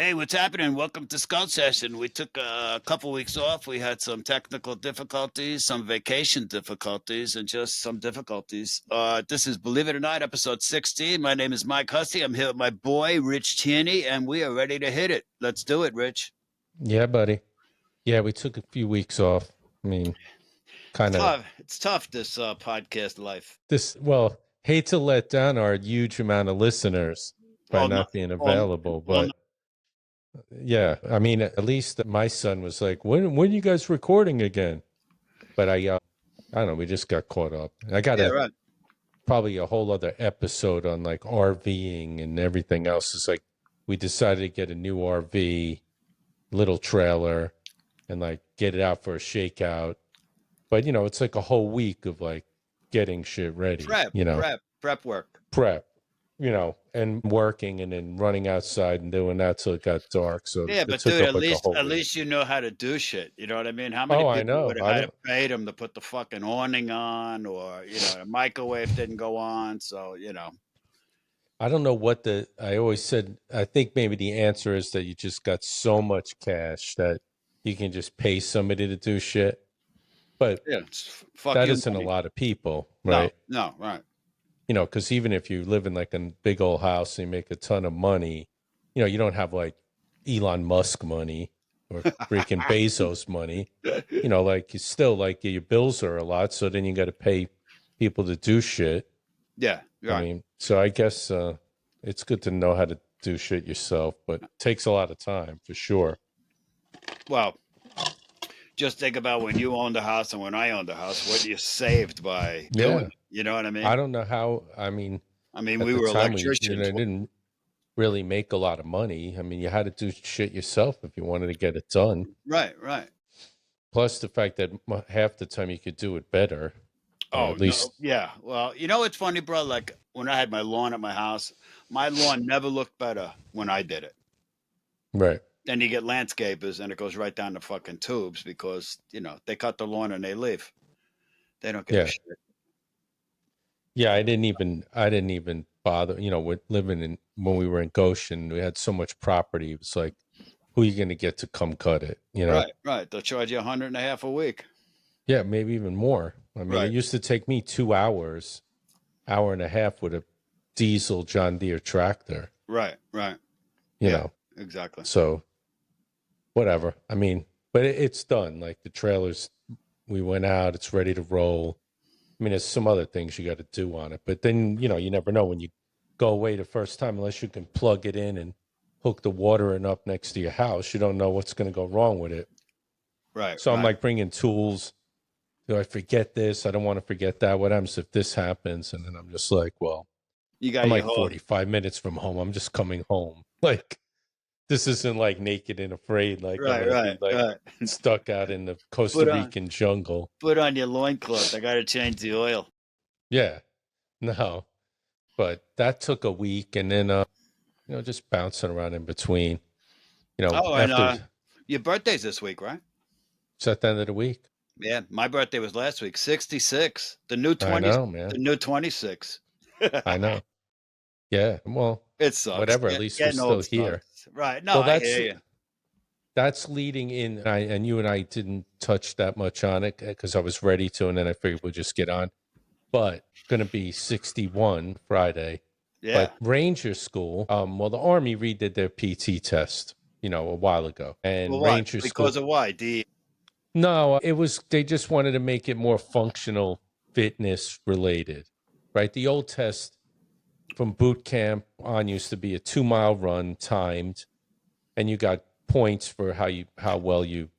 Hey, what's happening? Welcome to Scout Session. We took a couple weeks off. We had some technical difficulties, some vacation difficulties, and just some difficulties. This is, believe it or not, episode 16. My name is Mike Hussey. I'm here with my boy, Rich Tierney, and we are ready to hit it. Let's do it, Rich. Yeah, buddy. Yeah, we took a few weeks off. I mean, It's kind of tough. It's tough, this podcast life. well, hate to let down our huge amount of listeners by Oh, no. not being Oh, available, oh, no. but yeah, I mean, at least my son was like, when are you guys recording again? But I don't know, we just got caught up. I got Yeah, right. probably a whole other episode on like RVing and everything else. It's like we decided to get a new RV, little trailer, and like get it out for a shakeout. But it's like a whole week of like getting shit ready, Prep work. prep, and working and then running outside and doing that till it got dark. So Yeah, it but took dude, up at like a least whole at week. least you know how to do shit. You know what I mean? How many Oh, I people know. would have I had to don't. pay them to put the fucking awning on, or the microwave didn't go on? So I don't know what I always said. I think maybe the answer is that you just got so much cash that you can just pay somebody to do shit. But yeah, fuck that you, isn't a money. lot of people, No, right? no, right, Because even if you live in like a big old house and you make a ton of money, you don't have like Elon Musk money or freaking Bezos money. Like you still like your bills are a lot, so then you got to pay people to do shit. yeah, I right. mean, so I guess it's good to know how to do shit yourself, but it takes a lot of time for sure. Well, just think about when you owned the house and when I owned the house. What you saved by doing Yeah, it. You know what I I mean? don't know how. I mean, I mean, at we the were time we electricians. didn't really make a lot of money. I mean, you had to do shit yourself if you wanted to get it done. Right, right. Plus the fact that half the time you could do it better, or Oh at no, least yeah. Well, it's funny, bro. Like when I had my lawn at my house, my lawn never looked better when I did it. right. Then you get landscapers, and it goes right down the fucking tubes because they cut the lawn and they leave. They don't give a Yeah. shit. Yeah, I didn't even bother, with living in when we were in Goshen, we had so much property. It was like, who are you going to get to come cut it? Right, right. They'll charge you 100 and a half a week. Yeah, maybe even more. I mean, it Right, used to take me 2 hours, hour and a half with a diesel John Deere tractor, right, right. you Yeah, know. exactly. So whatever. I mean, but it's done. Like the trailers, we went out, it's ready to roll. I mean, there's some other things you got to do on it, but then, you never know when you go away the first time, unless you can plug it in and hook the water in up next to your house, you don't know what's going to go wrong with it. Right, So I'm right. like bringing tools. Do I forget this? I don't want to forget that. What happens if this happens? And then I'm just like, well, You got I'm your like whole 45 minutes from home. I'm just coming home. Like, this isn't like naked and afraid. Like, I'm right, going to right, be like right. stuck out in the Costa Put on Rican jungle. put on your loincloth. I got to change the oil. Yeah, no. But that took a week. And then, just bouncing around in between, Oh, and after your birthday's this week, right? it's at the end of the week. Yeah, my birthday was last week. 66. The new I 20. know, The man. new 26. I know. Yeah. Well, It sucks. whatever. At least we're Getting old still here. sucks. Right. No, Well, I hear you. that's leading in. And you and I didn't touch that much on it because I was ready to, and then I figured we'll just get on. But going to be 61 Friday. Yeah. But Ranger School, well, the Army redid their PT test, a while ago, Well, and what? Ranger Because School. of why? D. No, it was they just wanted to make it more functional, fitness related, right? The old test from boot camp on used to be a 2 mile run timed, and you got points for how well you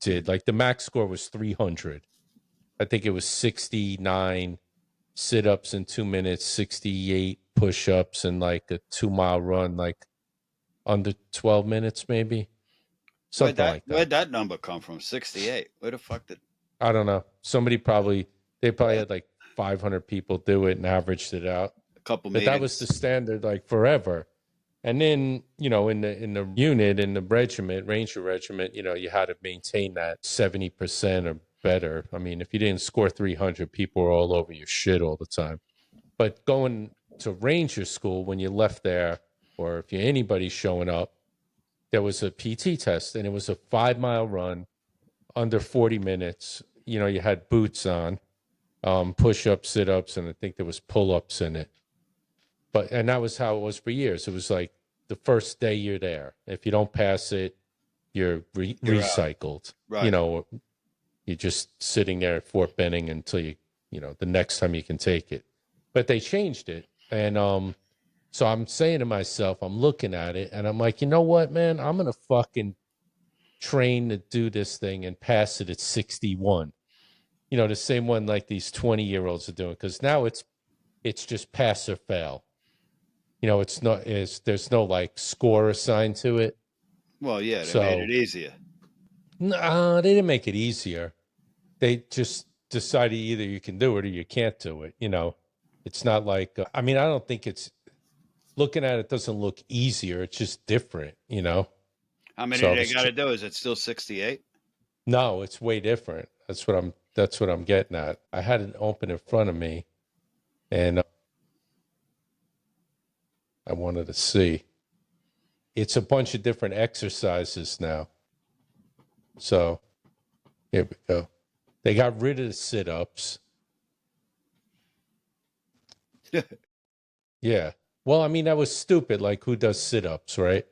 did. Like the max score was 300. I think it was 69 sit-ups in 2 minutes, 68 push-ups, and like a 2 mile run, like under 12 minutes, maybe something like that. Where'd that number come from? 68. Where the fuck did I don't know. They probably had like 500 people do it and averaged it out. a couple But that was the meetings? standard like forever. And then, in the unit, in the regiment, Ranger Regiment, you had to maintain that 70% or better. I mean, if you didn't score 300, people were all over your shit all the time. But going to Ranger School when you left there, or if you anybody showing up, there was a PT test, and it was a 5 mile run under 40 minutes. You know, you had boots on, push ups, sit ups, and I think there was pull ups in it. And that was how it was for years. It was like the first day you're there. If you don't pass it, you're You're out. recycled. You Right. know, you're just sitting there at Fort Benning until the next time you can take it. But they changed it. And so I'm saying to myself, I'm looking at it and I'm like, you know what, man? I'm going to fucking train to do this thing and pass it at 61. The same one like these 20-year-olds are doing. Because now it's just pass or fail. It's not is there's no like score assigned to it. Well, yeah, they made it So easier. nah, they didn't make it easier. They just decided either you can do it or you can't do it. It's not like I mean, I don't think it's looking at it doesn't look easier. It's just different. How many So I do they was got to do? Is it still 68? no, it's way different. That's what I'm getting at. I had it open in front of me, and I wanted to see. It's a bunch of different exercises now. So here we go. They got rid of the sit-ups. Yeah. Well, I mean, that was stupid. Like, who does sit-ups, right?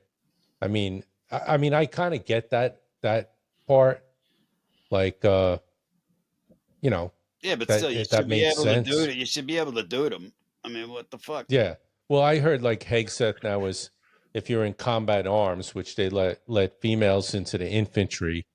I mean, I kind of get that part. Like, you know, Yeah, but still, you that should be made able to do sense. it. You should be able to do them. I mean, what the fuck? Yeah. Well, I heard like Hegseth now is if you're in combat arms, which they let females into the infantry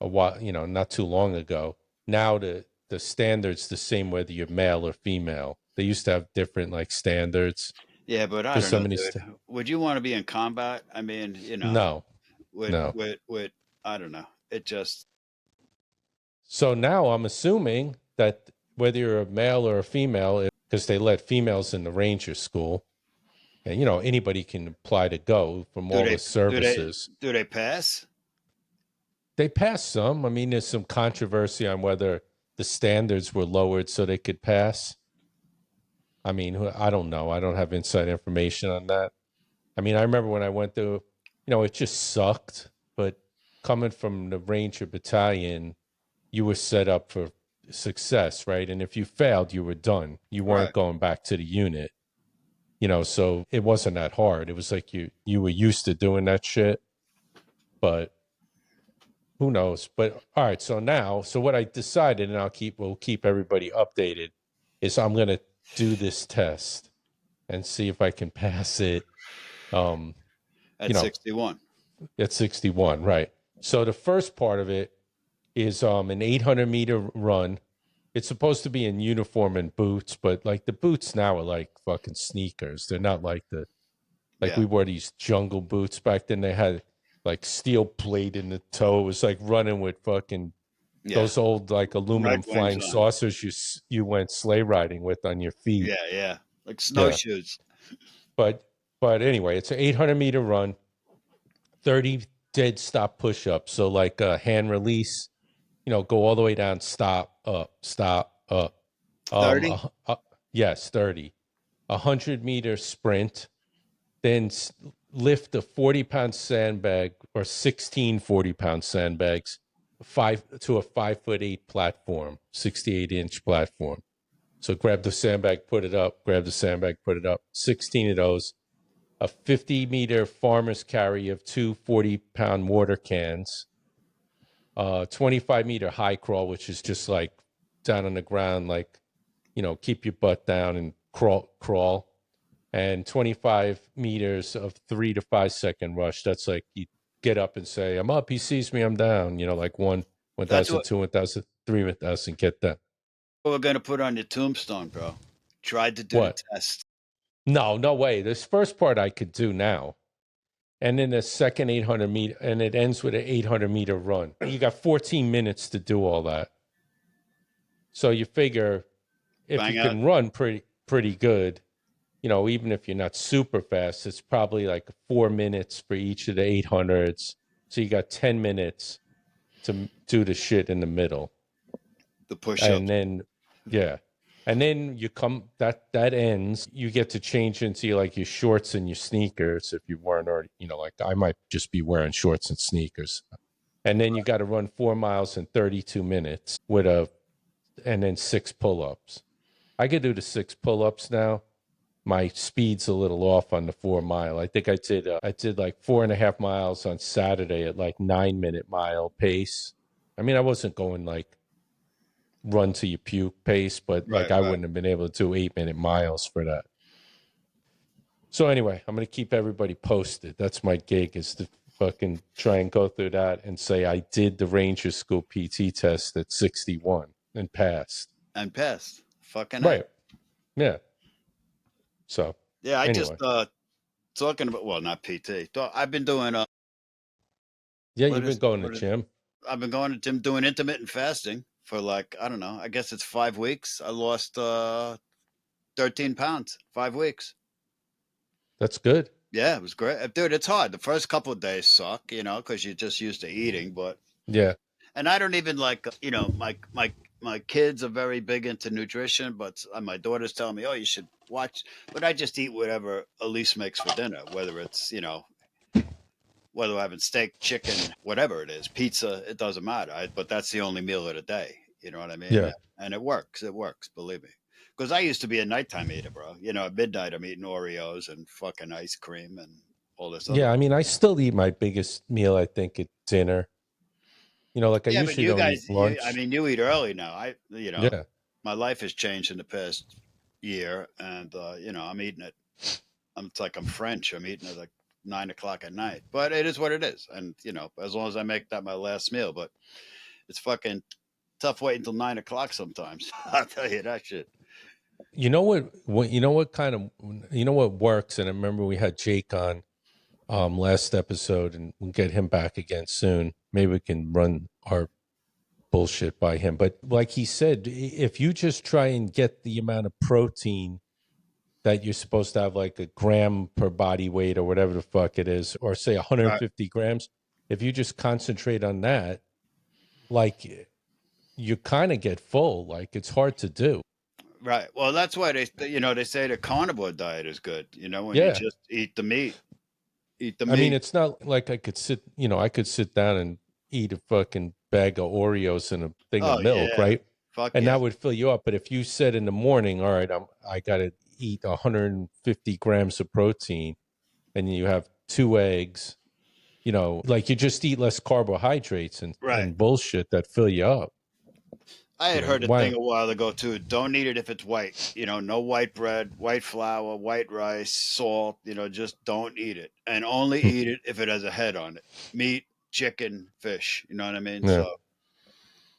a while, not too long ago. Now the standards the same whether you're male or female. They used to have different like standards Yeah, but I for don't some know, of these. dude. Would you want to be in combat? I mean, No, with no. I don't know. It just So now I'm assuming that whether you're a male or a female, because they let females in the ranger school, and anybody can apply to go from do all they the services. do they pass? They passed some. I mean, there's some controversy on whether the standards were lowered so they could pass. I mean, I don't know. I don't have inside information on that. I mean, I remember when I went through, it just sucked. But coming from the Ranger Battalion, you were set up for success, right? And if you failed, you were done. You weren't Right. going back to the unit. So it wasn't that hard. It was like you were used to doing that shit. But who knows? But all right, so what I decided, and we'll keep everybody updated, is I'm gonna do this test and see if I can pass it. Um, At you know, 61. at 61, right? So the first part of it is an 800-meter run. It's supposed to be in uniform and boots, but like the boots now are like fucking sneakers. They're not like Yeah. we wore these jungle boots back then. They had like steel plate in the toe. It was like running with fucking Yeah. those old like Red aluminum wings flying on. saucers you went sleigh riding with on your feet. Yeah, yeah. Like Yeah, snowshoes. but anyway, it's an 800-meter run, 30 dead stop push-ups. So like a hand release, go all the way down, stop, up, stop, up. Um, 30? uh, uh, yes, 30. 100-meter sprint, then lift a 40-pound sandbag or 16 40-pound sandbags to a 5'8" platform, 68-inch platform. So grab the sandbag, put it up, grab the sandbag, put it up, 16 of those. A 50-meter farmer's carry of two 40-pound water cans, 25-meter high crawl, which is just like down on the ground, like, keep your butt down and crawl. And 25 meters of 3 to 5 second rush. That's like you get up and say, I'm up, he sees me, I'm down, like That's 1,000, 2,000, 3,000, get that. what we're going to put on your tombstone, bro. Tried to do the What? test. No, no way. This first part I could do now. And then the second 800-meter, and it ends with an 800-meter run. You got 14 minutes to do all that. So you figure if you Bang out. can run pretty good, even if you're not super fast, it's probably like 4 minutes for each of the 800s. So you got 10 minutes to do the shit in the middle. The push And ups. then, yeah. And then you come that ends. You get to change into like your shorts and your sneakers if you weren't already. Like I might just be wearing shorts and sneakers. And then you got to run 4 miles in 32 minutes and then 6 pull-ups. I could do the 6 pull-ups now. My speed's a little off on the 4 mile. I think I did like 4.5 miles on Saturday at like 9-minute mile pace. I mean, I wasn't going like run to your puke pace, but like Right, I right. wouldn't have been able to do 8-minute miles for that. So anyway, I'm going to keep everybody posted. That's my gig, is to fucking try and go through that and say I did the Ranger School PT test at 61 and passed. And pissed. Fucking Right. A. Yeah. So Yeah, I just anyway. talking about, well, not PT. I've been doing Yeah, what you've been is going to what is gym. I've been going to gym doing intermittent fasting for like, I don't know, I guess it's 5 weeks. I lost 13 pounds, 5 weeks. That's good. Yeah, it was great. Dude, it's hard. The first couple of days suck, because you're just used to eating, but Yeah. and I don't even like, my kids are very big into nutrition, but my daughter's telling me, "Oh, you should watch." But I just eat whatever Elise makes for dinner, whether it's whether we're having steak, chicken, whatever it is, pizza. It doesn't matter. But that's the only meal of the day. You know what I mean? Yeah. And it works. It works. Believe me. Because I used to be a nighttime eater, bro. At midnight I'm eating Oreos and fucking ice cream and all this other. Yeah. I mean, I still eat my biggest meal, I think, at dinner. Like I Yeah, but usually you don't eat guys, I lunch. mean, you eat early now. Yeah. My life has changed in the past year, and I'm eating it. It's like I'm French. I'm eating it like 9 o'clock at night, but it is what it is. And as long as I make that my last meal, but it's fucking tough waiting until 9 o'clock sometimes. I'll tell you that shit. What works, and I remember we had Jake on last episode, and we'll get him back again soon. Maybe we can run our bullshit by him. But like he said, if you just try and get the amount of protein that you're supposed to have, like a gram per body weight or whatever the fuck it is, or say Right, 150 grams, if you just concentrate on that, like you kind of get full. Like it's hard to do. right. Well, that's why they say the carnivore diet is good. When you Yeah. just eat the meat, eat the I mean, meat. it's not like I could sit down and eat a fucking bag of Oreos and a thing of Oh milk, yeah, right? fuck And yeah. that would fill you up. But if you said in the morning, all right, I got to eat 150 grams of protein, and you have 2 eggs, like you just eat less carbohydrates Right. and bullshit that fill you up. I had heard a thing Why? a while ago too. Don't eat it if it's white. No white bread, white flour, white rice, salt. Just don't eat it, and only eat it if it has a head on it. Meat, chicken, fish. You know what I mean? Yeah. So,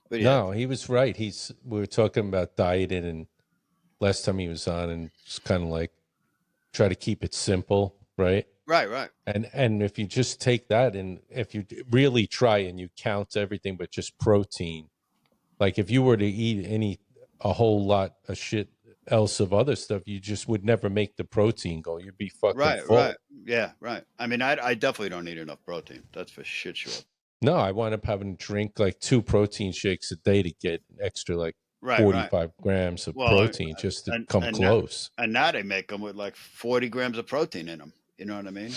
but yeah, No, he was right. We were talking about dieting, and last time he was on, and just kind of like try to keep it simple, right? right, right, And if you just take that, and if you really try and you count everything but just protein, like if you were to eat a whole lot of shit else of other stuff, you just would never make the protein go. You'd be fucking right. full. Yeah, right. I mean, I definitely don't eat enough protein. That's for shit sure. No, I wind up having to drink like 2 protein shakes a day to get an extra like Right, right. 45 grams of Well, protein just to and come and now, close. and now they make them with like 40 grams of protein in them. You know what I mean?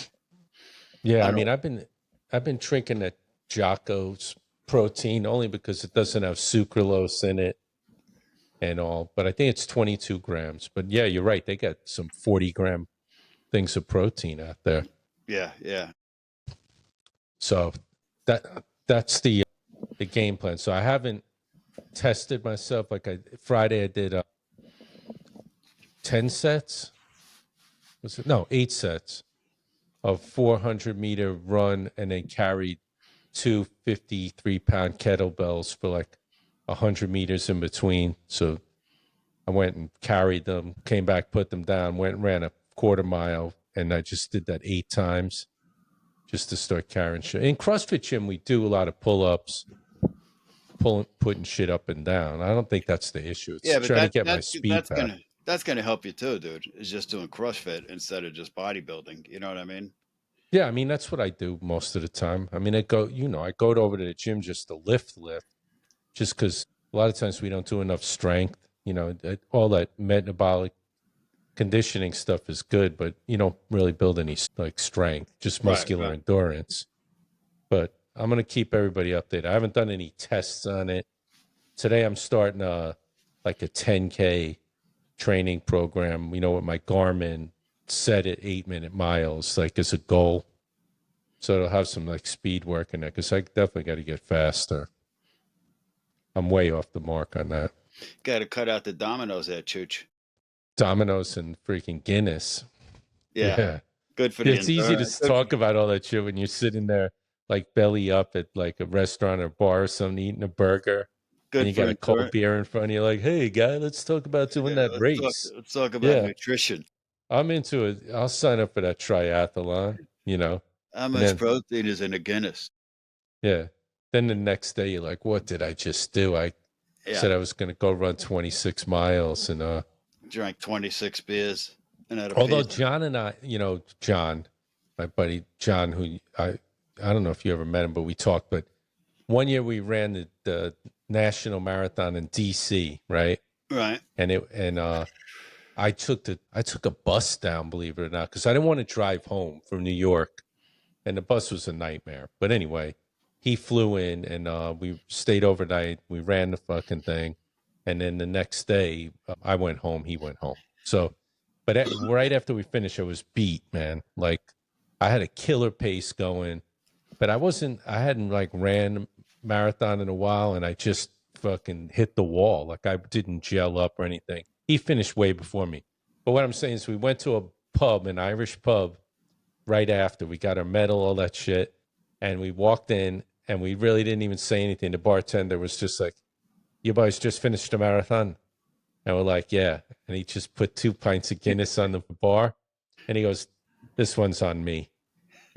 Yeah, I I don't mean, know. I've been drinking that Jocko's protein only because it doesn't have sucralose in it and all, but I think it's 22 grams. But yeah, you're right. They got some 40-gram things of protein out there. Yeah, yeah. So that's the game plan. So I haven't tested myself. Like Friday I did 10 sets. Was it? No, 8 sets of 400-meter run, and then carried 2 53-pound kettlebells for like 100 meters in between. So I went and carried them, came back, put them down, went and ran a quarter mile, and I just did that 8 times just to start carrying shit. In CrossFit gym, we do a lot of pull-ups, putting shit up and down. I don't think that's the issue. It's Yeah, but trying to that get my that's speed that's back. gonna help you too, dude. Is just doing CrossFit instead of just bodybuilding. You know what I mean? Yeah, I mean that's what I do most of the time. I mean, I go over to the gym just to lift, just because a lot of times we don't do enough strength. all that metabolic conditioning stuff is good, but you don't really build any like strength, just muscular endurance. But I'm going to keep everybody updated. I haven't done any tests on it. Today I'm starting like a 10K training program, with my Garmin, set at 8-minute miles, like as a goal. So it'll have some like speed work in it, because I definitely got to get faster. I'm way off the mark on that. Got to cut out the dominoes there, Chooch. Domino's and freaking Guinness. Yeah. Good for the It's easy to endurance. talk about all that shit when you're sitting there like belly up at like a restaurant or bar or something, eating a burger, and Good you for got a cold endurance. beer in front of you, like, hey, guy, let's talk about doing that race. Let's talk about Yeah, nutrition. I'm into it. I'll sign up for that triathlon, How and much then, protein is in a Guinness? yeah. Then the next day, you're like, what did I just do? I Yeah. said I was going to go run 26 miles. And Drank 26 beers and had a although pizza. John and I, John, my buddy John, who I don't know if you ever met him, but we talked. But one year we ran the national marathon in DC, right? Right. And I took a bus down, believe it or not, because I didn't want to drive home from New York, and the bus was a nightmare. But anyway, he flew in, and we stayed overnight. We ran the fucking thing, and then the next day I went home. He went home. So, but right after we finished, I was beat, man. Like I had a killer pace going, but I hadn't like ran marathon in a while, and I just fucking hit the wall. Like I didn't gel up or anything. He finished way before me. But what I'm saying is we went to a pub, an Irish pub, right after. We got our medal, all that shit. And we walked in, and we really didn't even say anything. The bartender was just like, you boys just finished the marathon? And we're like, yeah. And he just put 2 pints of Guinness on the bar. And he goes, this one's on me.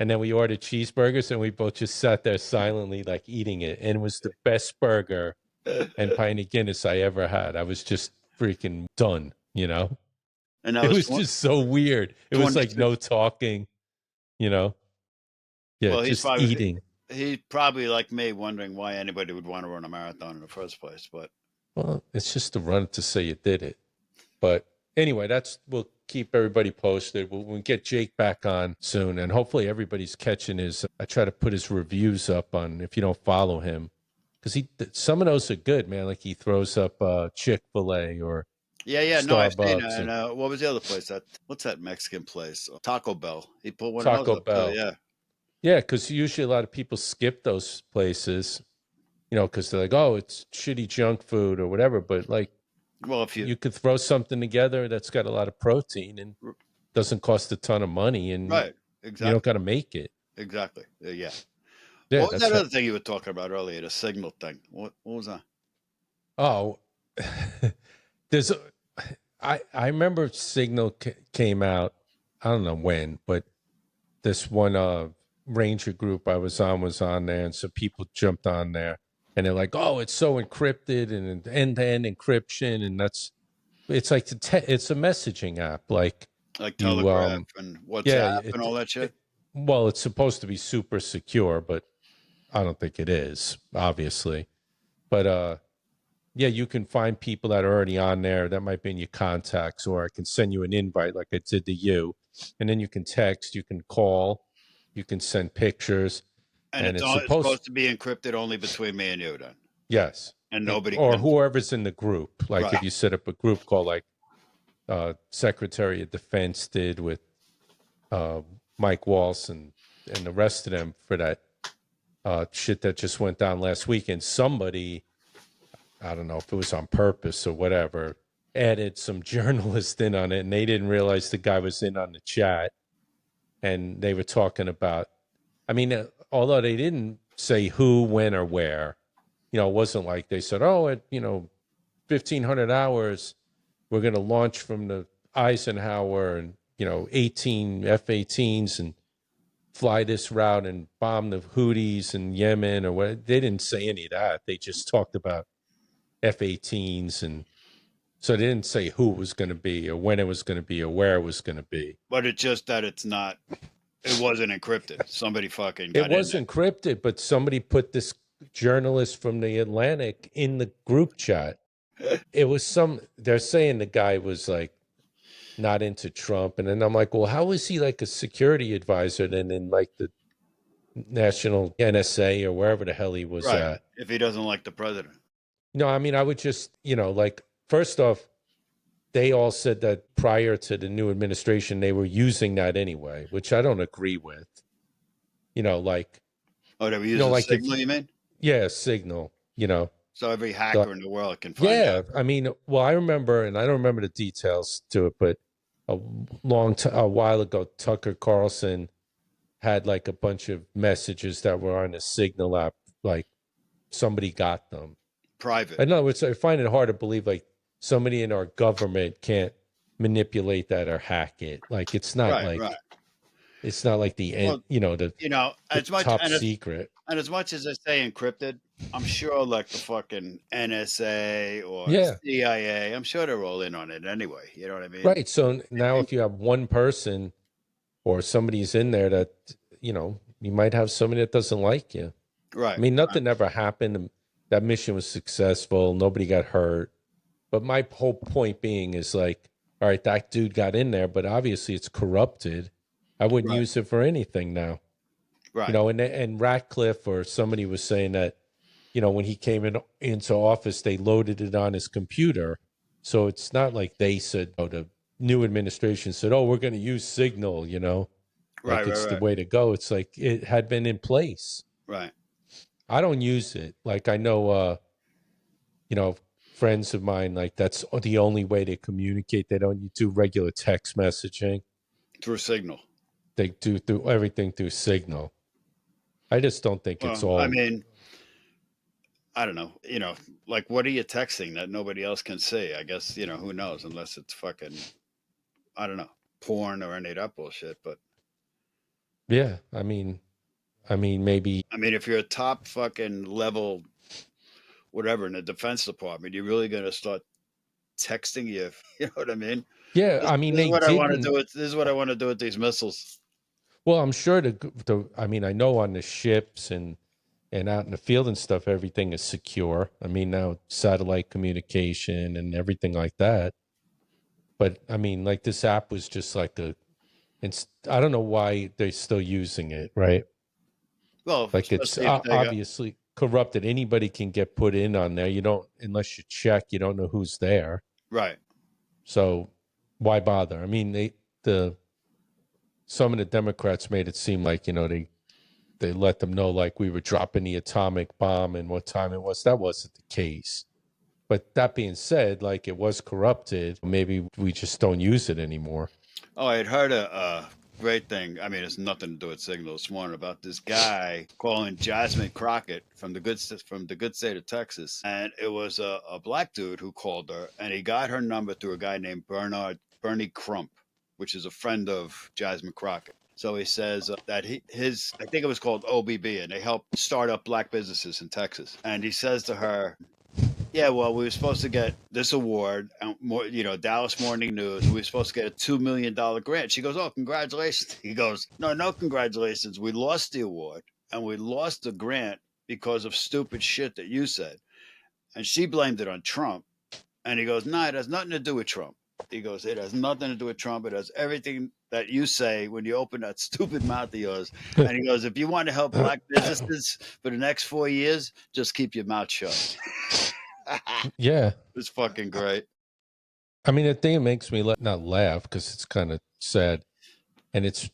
And then we ordered cheeseburgers, and we both just sat there silently, like eating it. And it was the best burger and pint of Guinness I ever had. I was just freaking done, And that It was was just so weird. It was like no talking, Yeah, well, just eating. he's probably like me, wondering why anybody would want to run a marathon in the first place. But Well, it's just to run it to say you did it. But anyway, we'll keep everybody posted. We'll get Jake back on soon, and hopefully everybody's catching I try to put his reviews up on, if you don't follow him, because some of those are good, man. Like he throws up Chick-fil-A or yeah, no, I've seen Starbucks it. and And what was the other place? What's that Mexican place? Taco Bell. He put one of those Taco up too. Bell. Yeah. Yeah, because usually a lot of people skip those places, because they're like, oh, it's shitty junk food or whatever. But like, Well, if you could throw something together that's got a lot of protein and doesn't cost a ton of money, and right, you exactly, don't got to make it. exactly. Yeah. Yeah, What was that other thing you were talking about earlier? The signal thing. What was that? Oh, there's I remember Signal came out. I don't know when, but this one Ranger group I was on there, and so people jumped on there, and they're like, "Oh, it's so encrypted and end-to-end encryption," and it's like it's a messaging app, like Telegraph and WhatsApp and all that shit. Well, it's supposed to be super secure, but I don't think it is, obviously. But yeah, you can find people that are already on there that might be in your contacts, or I can send you an invite like I did to you, and then you can text, you can call, you can send pictures, And it's supposed to be encrypted only between me and you, then. yes, And nobody or can. whoever's in the group. Like Right. if you set up a group call, like Secretary of Defense did with Mike Walsh and the rest of them for that shit that just went down last weekend. Somebody, I don't know if it was on purpose or whatever, added some journalists in on it, and they didn't realize the guy was in on the chat. And they were talking about, although they didn't say who, when, or where, it wasn't like they said, oh, at 1,500 hours, we're going to launch from the Eisenhower and 18 F-18s and fly this route and bomb the Houthis in Yemen or what. They didn't say any of that. They just talked about F-18s, and so they didn't say who it was going to be or when it was going to be or where it was going to be. But it's just that it wasn't encrypted. Somebody fucking got it. It was encrypted, but somebody put this journalist from the Atlantic in the group chat. It was they're saying the guy was like not into Trump. And then I'm like, well, how is he like a security advisor then in like the national NSA or wherever the hell he was Right. at? If he doesn't like the president. No, I mean, I would just, like, first off, they all said that prior to the new administration, they were using that anyway, which I don't agree with. Like, Oh, they were using like if, Signal, you mean? yeah, Signal, So every the, hacker in the world can find out. yeah, I mean, well, I remember, and I don't remember the details to it, but a while ago, Tucker Carlson had like a bunch of messages that were on the Signal app, like somebody got them. Private. In other words, I find it hard to believe like somebody in our government can't manipulate that or hack it. Like it's not Right, like right. it's not like the Well, the as much top and secret. as much as they say encrypted, I'm sure like the fucking NSA or Yeah, CIA, I'm sure they're all in on it anyway. You know what I mean? right. So now if you have one person or somebody's in there that you might have somebody that doesn't like you. I Right. mean, Right. nothing ever happened. That mission was successful. Nobody got hurt. But my whole point being is like, all right, that dude got in there, but obviously it's corrupted. I wouldn't Right. use it for anything now. Right. And Ratcliffe or somebody was saying that, when he came into office, they loaded it on his computer. So it's not like they said, the new administration said, oh, we're going to use Signal, like Right. Right. it's the Right. way to go. It's like it had been in place. Right. I don't use it. Like I know, friends of mine, like that's the only way they communicate. They don't do regular text messaging. Through Signal. They do through everything through Signal. I just don't think it's Well, I all. mean, I don't know. Like what are you texting that nobody else can see? I guess, who knows, unless it's fucking, I don't know, porn or any of that bullshit. But Yeah, I mean, maybe. I mean, if you're a top fucking level, whatever, in the Defense Department, you're really going to start texting you. You know what I mean? Yeah, This, I mean this is they what I want to do. didn't. This is what I want to do with these missiles. Well, I'm sure I mean, I know on the ships and out in the field and stuff, everything is secure. I mean, now satellite communication and everything like that. But I mean, like this app was just like I don't know why they're still using it, right? Well, Like it's especially if they got obviously corrupted. Anybody can get put in on there. You don't, unless you check, you don't know who's there. right. So why bother? I mean, some of the Democrats made it seem like, they let them know like we were dropping the atomic bomb and what time it was. That wasn't the case. But that being said, like it was corrupted. Maybe we just don't use it anymore. Oh, I had heard a great thing. I mean, it's nothing to do with Signal this morning about this guy calling Jasmine Crockett from the good state of Texas, and it was a black dude who called her, and he got her number through a guy named Bernie Crump, which is a friend of Jasmine Crockett. So he says that I think it was called OBB, and they help start up black businesses in Texas. And he says to her, yeah, well, we were supposed to get this award, Dallas Morning News. We were supposed to get a $2 million grant. She goes, "Oh, congratulations!" He goes, "No, no, congratulations. We lost the award and we lost the grant because of stupid shit that you said." And she blamed it on Trump. And he goes, "No, it has nothing to do with Trump." He goes, "It has nothing to do with Trump. It has everything that you say when you open that stupid mouth of yours." And he goes, "If you want to help black businesses for the next 4 years, just keep your mouth shut." Yeah. It's fucking great. I mean, the thing that makes me not laugh because it's kind of sad, and it's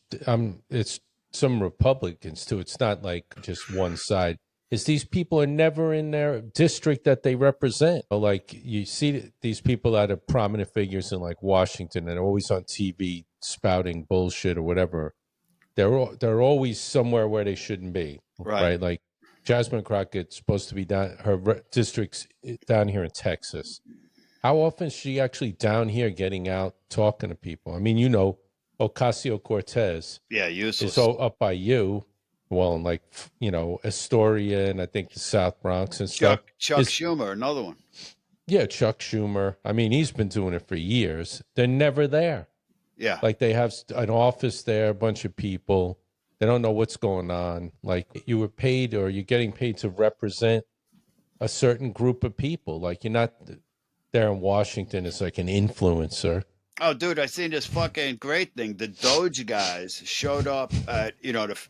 some Republicans too. It's not like just one side. Is these people are never in their district that they represent. Like you see these people that are prominent figures in like Washington and always on TV spouting bullshit or whatever. They're always somewhere where they shouldn't be, right? Like Jasmine Crockett's supposed to be down her district's down here in Texas. How often is she actually down here getting out talking to people? I mean, Ocasio-Cortez Yeah, useless. is so up by you. Well, like, Astoria and I think the South Bronx and stuff. Chuck Schumer, another one. Yeah, Chuck Schumer. I mean, he's been doing it for years. They're never there. Yeah. Like they have an office there, a bunch of people. They don't know what's going on. Like you were paid or you're getting paid to represent a certain group of people. Like you're not there in Washington is like an influencer. Oh, dude, I seen this fucking great thing. The Doge guys showed up at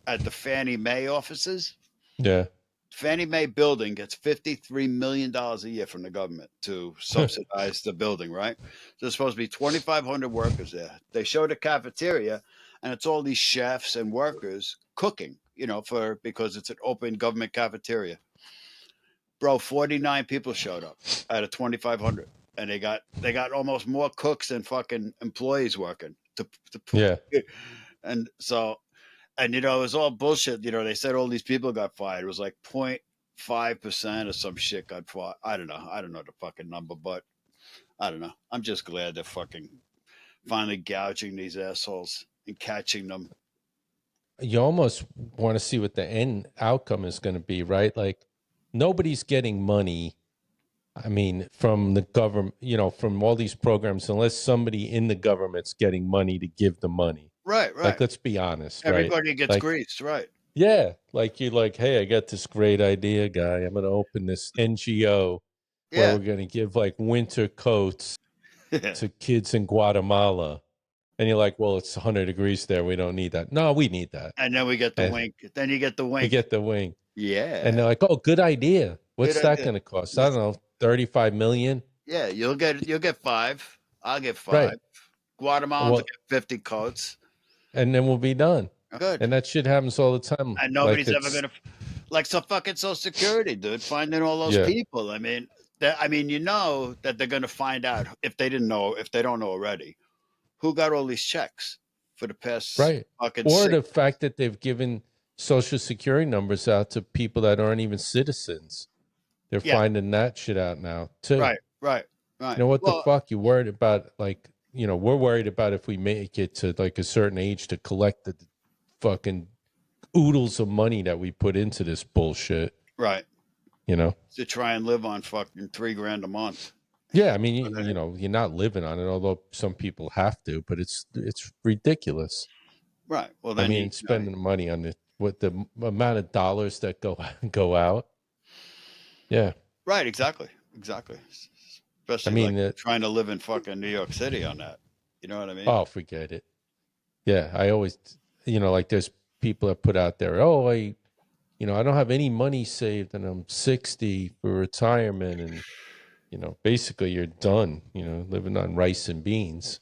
at the Fannie Mae offices. Yeah. Fannie Mae building gets $53 million a year from the government to subsidize the building, right? So there's supposed to be 2,500 workers there. They show the cafeteria, and it's all these chefs and workers cooking, because it's an open government cafeteria. Bro, 49 people showed up out of 2,500, and they got almost more cooks than fucking employees working. Yeah. And so, and it was all bullshit. They said all these people got fired. It was like 0.5% or some shit got fired. I don't know the fucking number, but I don't know. I'm just glad they're fucking finally gouging these assholes and catching them. You almost want to see what the end outcome is going to be, right? Like, nobody's getting money. I mean, from the government, from all these programs, unless somebody in the government's getting money to give the money. Right. Like, let's be honest, Everybody right? gets Like, greased, right? yeah, like you're like, hey, I got this great idea, guy. I'm going to open this NGO where we're going to give like winter coats to kids in Guatemala. And you're like, well, it's 100 degrees there. We don't need that. No, we need that. And then we get the wink. Then you get the wink. We get the wink. Yeah. And they're like, oh, good idea. What's that going to cost? I don't know, 35 million? Yeah, you'll get 5. I'll get 5. Right. Guatemalans get 50 coats. And then we'll be done. Good. And that shit happens all the time. And nobody's ever going to, like, so fucking Social Security, dude, finding all those people. I mean, that they're going to find out if they don't know already, who got all these checks for the past fucking or the fact that they've given Social Security numbers out to people that aren't even citizens. They're finding that shit out now, too. Right. You know what the fuck? You worried about, like, we're worried about if we make it to, like, a certain age to collect the fucking oodles of money that we put into this bullshit. Right. To try and live on fucking $3,000 a month. Yeah, I mean, you're not living on it, although some people have to, but it's ridiculous. Right. Well, then I mean, spending the money on it, with the amount of dollars that go out. Yeah. Right. Exactly. Especially trying to live in fucking New York City on that. You know what I mean? Oh, forget it. Yeah, I always, like there's people that put out there, oh, I don't have any money saved and I'm 60 for retirement, and basically you're done, living on rice and beans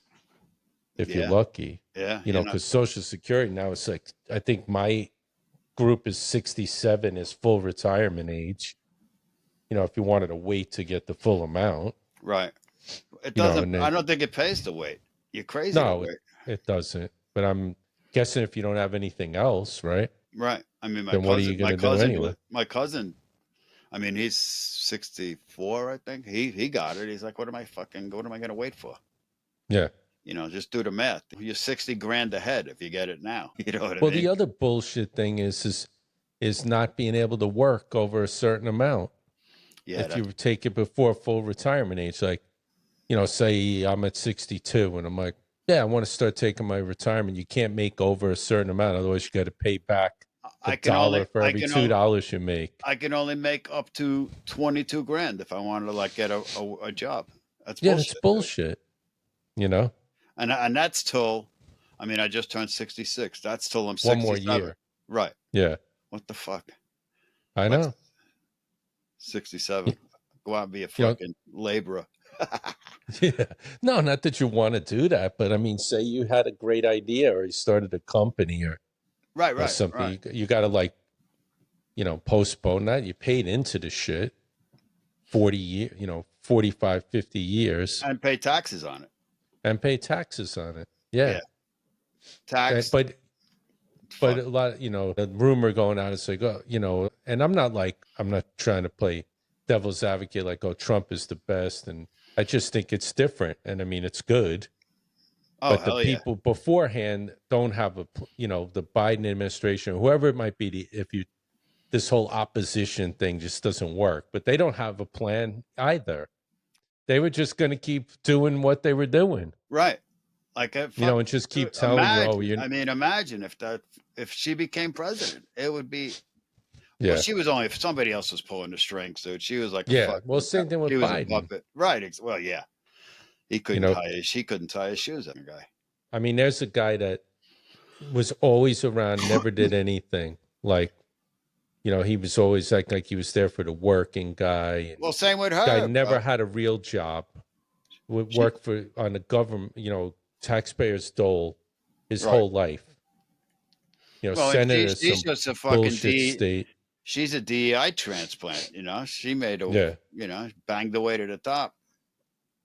if you're lucky. Yeah. Because Social Security now is like, I think my group is 67 is full retirement age. If you wanted to wait to get the full amount. Right. It doesn't, I don't think it pays to wait. You're crazy. No, it doesn't. But I'm guessing if you don't have anything else, right? Right. I mean, then what are you going to do anyway? My cousin, I mean, he's 64, I think. He got it. He's like, what am I going to wait for? Yeah. Just do the math. You're 60 grand ahead if you get it now. You know what I mean? Well, the other bullshit thing is not being able to work over a certain amount. Yeah. If you take it before full retirement age, like, say I'm at 62 and I'm like, yeah, I want to start taking my retirement. You can't make over a certain amount. Otherwise, you got to pay back $1 for every $2 you make. I can only make up to 22 grand if I wanted to, like, get a job. That's bullshit. And that's till, I mean, I just turned 66. That's till I'm 67. 1 more year. Right. Yeah. What the fuck? I know. 67. Go out and be a fucking laborer. Yeah. No, not that you want to do that, but I mean, say you had a great idea or you started a company or something. Right. You got to, like, postpone that. You paid into the shit 40 years, 45, 50 years. And pay taxes on it. Yeah. Tax. But a lot, the rumor going out is like, and I'm not trying to play devil's advocate, like, oh, Trump is the best. And I just think it's different. And I mean, it's good. Oh, but the people beforehand don't have the Biden administration, whoever it might be, this whole opposition thing just doesn't work, but they don't have a plan either. They were just going to keep doing what they were doing. Right. Like, and just keep telling you, I mean, imagine if she became president, it would be Well, Yeah. she was only if somebody else was pulling the strings, dude. She was like a Yeah. fucking. Well, same thing She with was a Biden. puppet, right? Well, yeah, he You couldn't know, tie his. She couldn't tie his shoes. That guy. I mean, there's a guy that was always around, never did anything. Like, he was always like he was there for the working guy. And Well, same with guy her, never bro. had a real job. Would She work on the government, taxpayers' dole his right. whole life. Well, and Senator, she's some just a fucking bullshit D. state. She's a DEI transplant. She made a. Yeah, Banged the way to the top.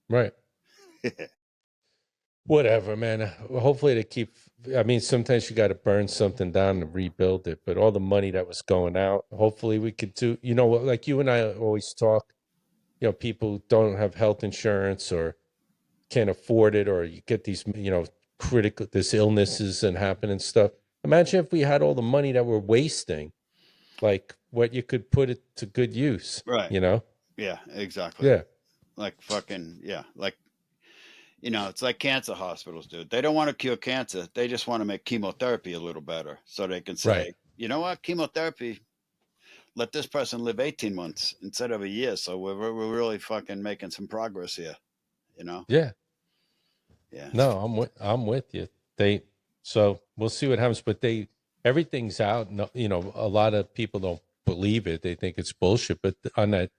right. Whatever, man. Hopefully they keep. I mean, sometimes you got to burn something down and rebuild it. But all the money that was going out, hopefully we could do. Like you and I always talk. People don't have health insurance or can't afford it, or you get these, critical this illnesses and happen and stuff. Imagine if we had all the money that we're wasting, like what you could put it to good use. Right. Yeah. Exactly. Yeah. Like fucking yeah. Like it's like cancer hospitals, dude. They don't want to cure cancer. They just want to make chemotherapy a little better, so they can Right. say, you know what, chemotherapy. Let this person live 18 months instead of a year. So we're really fucking making some progress here. Yeah. Yeah. No, I'm with you. So we'll see what happens, but everything's out. No, a lot of people don't believe it. They think it's bullshit. But on that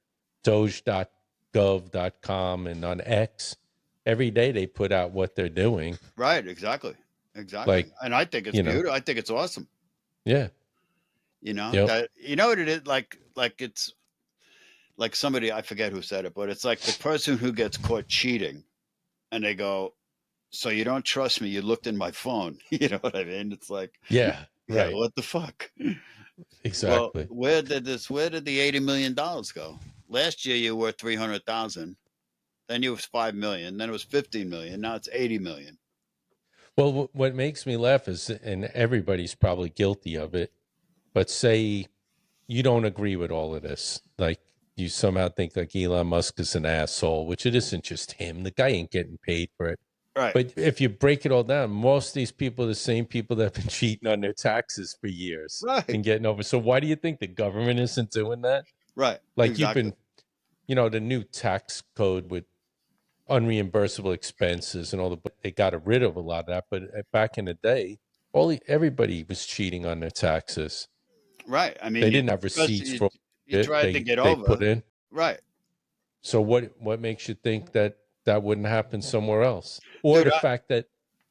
Doge.gov.com and on X, every day they put out what they're doing. Right. Exactly. Like, And I think it's beautiful. I think it's awesome. Yeah. Yep. That what it is like it's like somebody, I forget who said it, but it's like the person who gets caught cheating and they go, so you don't trust me, you looked in my phone. You know what I mean? It's like, Yeah. Right. what the fuck? Well, Exactly. where did the $80 million go? Last year you were 300,000, then you was 5 million, then it was 15 million, now it's 80 million. Well, what makes me laugh is, and everybody's probably guilty of it, but say you don't agree with all of this. Like you somehow think like Elon Musk is an asshole, which it isn't just him. The guy ain't getting paid for it. Right. But if you break it all down, most of these people are the same people that have been cheating on their taxes for years and getting over. So why do you think the government isn't doing that? Right. Like exactly. You've been, the new tax code with unreimbursable expenses and all they got rid of a lot of that. But back in the day, everybody was cheating on their taxes. Right. I mean, they didn't have receipts for you it. tried to get they over. Put in. Right. So what makes you think that wouldn't happen somewhere else? Or the fact that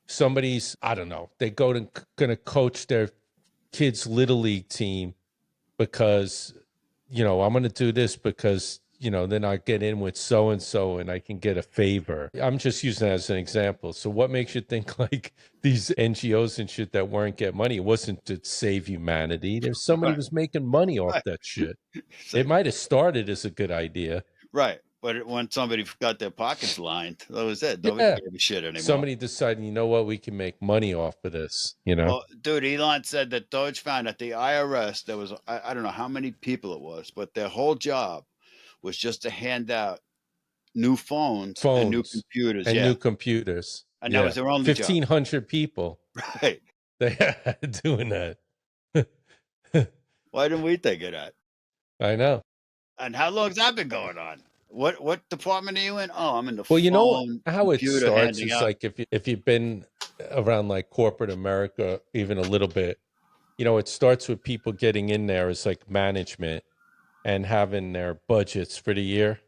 somebody's, I don't know, they're going to coach their kids' little league team because, I'm going to do this because, then I get in with so-and-so and I can get a favor. I'm just using that as an example. So what makes you think like these NGOs and shit that weren't getting money, it wasn't to save humanity. There's somebody was making money off that shit. It might have started as a good idea. Right. But when somebody got their pockets lined, that was it. Nobody gave a shit anymore. Somebody decided, you know what, we can make money off of this, Well, dude, Elon said that Doge found at the IRS, there was, I don't know how many people it was, but their whole job was just to hand out new phones and new computers. And new computers. And that was their only 1,500 people. Right. They had doing that. Why didn't we think of that? I know. And how long has that been going on? What department are you in? Oh, I'm in the well, you know phone, how it starts is out. like if you've been around like corporate America even a little bit, it starts with people getting in there as like management and having their budgets for the year.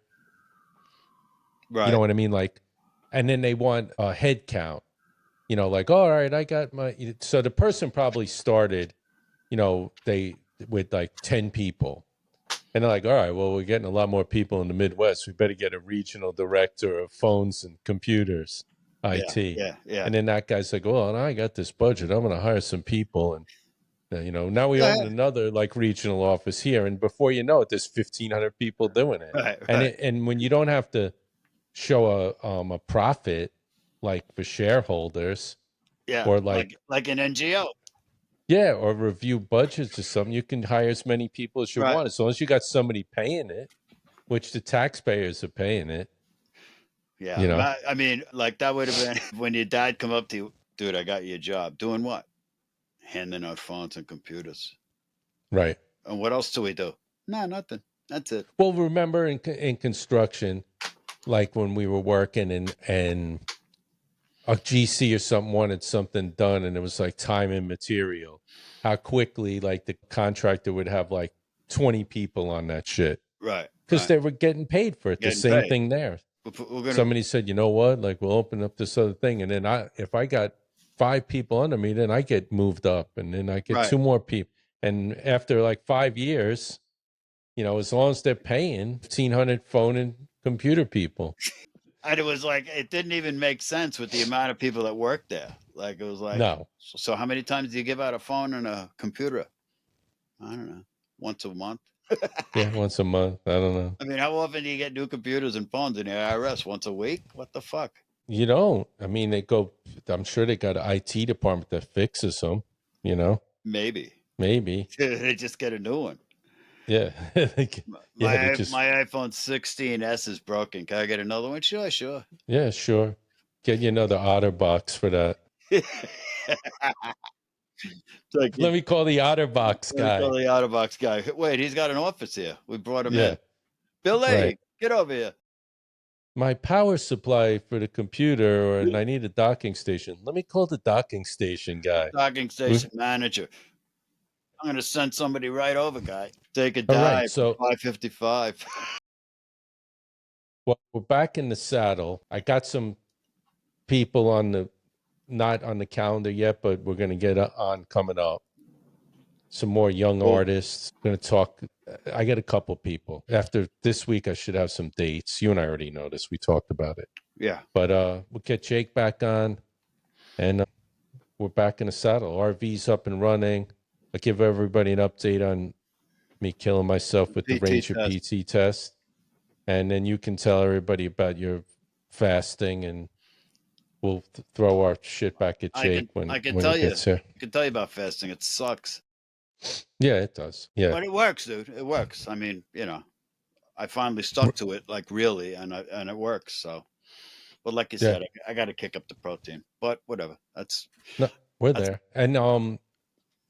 Right. You know what I mean? Like, and then they want a head count. Like, all right, I got so the person probably started, with like 10 people. And they're like, all right, well, we're getting a lot more people in the Midwest. We better get a regional director of phones and computers, IT. Yeah. And then that guy's like, well, I got this budget. I'm going to hire some people. And, now we open another like regional office here. And before you know it, there's 1,500 people doing it. Right. And when you don't have to show a profit, like for shareholders. Yeah. Or like an NGO. Yeah, or review budgets or something. You can hire as many people as you want, as long as you got somebody paying it, which the taxpayers are paying it. Yeah, I mean, like that would have been when your dad come up to you, dude. I got you a job. Doing what? Handing out phones and computers. Right. And what else do we do? No, nothing. That's it. Well, remember in construction, like when we were working and a GC or something wanted something done and it was like time and material, how quickly like the contractor would have like 20 people on that shit Right. because Right. they were getting paid for it. The Getting same paid. thing there. We're gonna. Somebody said, you know what, like we'll open up this other thing. And then if I got 5 people under me, then I get moved up and then I get Right. 2 more people. And after like 5 years, you know, as long as they're paying 1,500 phone and computer people. And it was like it didn't even make sense with the amount of people that worked there. Like it was like, No. so how many times do you give out a phone and a computer? I don't know, once a month. Yeah, once a month. I don't know. I mean, how often do you get new computers and phones in the IRS? Once a week? What the fuck? You don't. I mean, they go, I'm sure they got an IT department that fixes them, you know? Maybe. Maybe. They just get a new one. Yeah. My they just, my iPhone 16s is broken. Can I get another one? Sure. yeah, sure. Get you another OtterBox for that. Like Let me call the OtterBox let me call guy. the Otterbox guy. Wait, he's got an office here. We brought him Yeah, in. Billy, right. get over here. My power supply for the computer, and I need a docking station. Let me call the docking station guy. Docking station manager. I'm gonna send somebody right over, guy. Take a All right, dive so for 555. well, we're back in the saddle. I got some people on the not on the calendar yet, but we're going to get on coming up. Some more young Cool. artists. Going to talk. I got a couple people. After this week, I should have some dates. You and I already know this. We talked about it. Yeah. But we'll get Jake back on, and we're back in the saddle. RV's up and running. I'll give everybody an update on me killing myself with the PT Ranger test. PT test. And then you can tell everybody about your fasting, and we'll throw our shit back at Jake I can when tell he you. gets here. I can tell you about fasting. It sucks. Yeah, it does. Yeah. But it works, dude. It works. I mean, you know, I finally stuck to it, like really, and it works. So, but like you Yeah. said, I got to kick up the protein. But whatever. No, we're That's there. And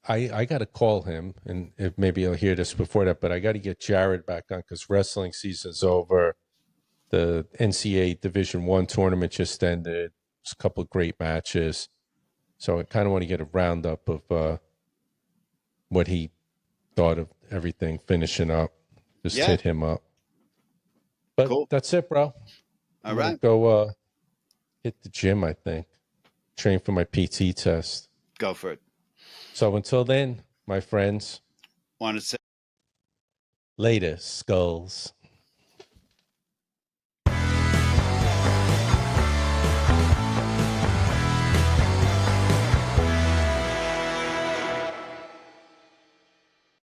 I got to call him, and if maybe I'll hear this before that, but I got to get Jared back on because wrestling season's over. The NCAA Division I tournament just ended. There's a couple of great matches. So I kind of want to get a roundup of what he thought of everything finishing up. Just hit him up. But cool. That's it, bro. All right. Go hit the gym, I think. Train for my PT test. Go for it. So until then, my friends. Want to say Later, skulls.